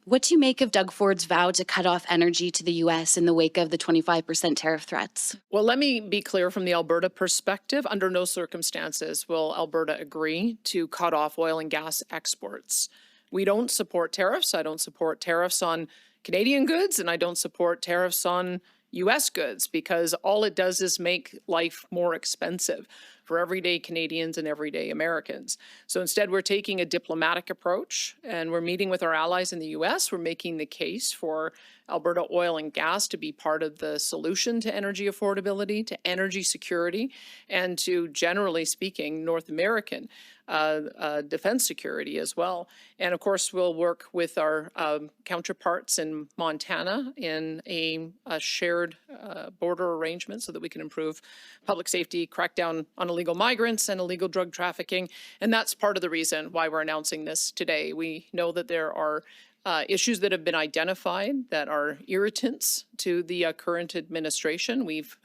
What do you make of Doug Ford's vow to cut off energy to the U.S. in the wake of the 25% tariff threats? Well, let me be clear from the Alberta perspective. Under no circumstances will Alberta agree to cut off oil and gas exports. We don't support tariffs. I don't support tariffs on Canadian goods, and I don't support tariffs on U.S. goods, because all it does is make life more expensive for everyday Canadians and everyday Americans. So instead, we're taking a diplomatic approach, and we're meeting with our allies in the U.S. We're making the case for Alberta oil and gas to be part of the solution to energy affordability, to energy security, and to, generally speaking, North American defense security as well. And of course, we'll work with our counterparts in Montana in a shared border arrangement so that we can improve public safety, crack down on illegal migrants and illegal drug trafficking. And that's part of the reason why we're announcing this today. We know that there are issues that have been identified that are irritants to the current administration. We've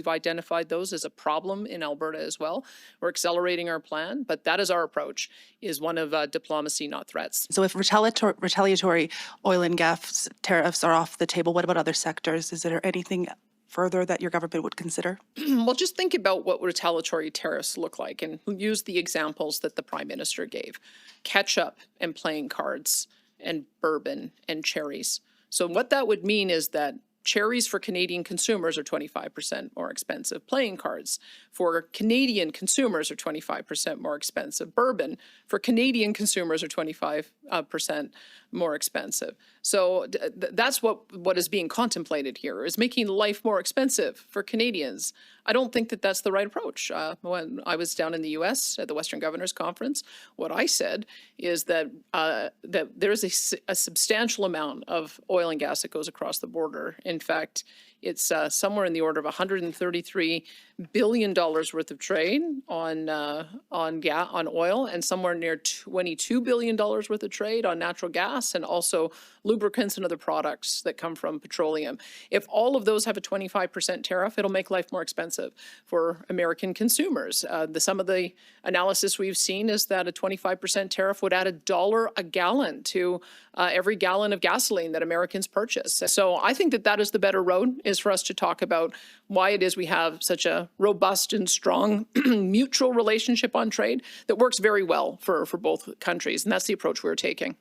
identified those as a problem in Alberta as well. We're accelerating our plan, but that is our approach, is one of diplomacy, not threats. So if retaliatory oil and gas tariffs are off the table, what about other sectors? Is there anything further that your government would consider? Well, just think about what retaliatory tariffs look like and use the examples that the Prime Minister gave. Ketchup and playing cards and bourbon and cherries. So what that would mean is that cherries for Canadian consumers are 25% more expensive. Playing cards for Canadian consumers are 25% more expensive. Bourbon for Canadian consumers are 25% more expensive. So that's what is being contemplated here, is making life more expensive for Canadians. I don't think that that's the right approach. When I was down in the U.S. at the Western Governors Conference, what I said is that there is a substantial amount of oil and gas that goes across the border. In fact, it's somewhere in the order of $133 billion worth of trade on oil, and somewhere near $22 billion worth of trade on natural gas, and also lubricants and other products that come from petroleum. If all of those have a 25% tariff, it'll make life more expensive for American consumers. Some of the analysis we've seen is that a 25% tariff would add $1 a gallon to every gallon of gasoline that Americans purchase. So I think that is the better road, is for us to talk about why it is we have such a robust and strong mutual relationship on trade that works very well for both countries. And that's the approach we're taking.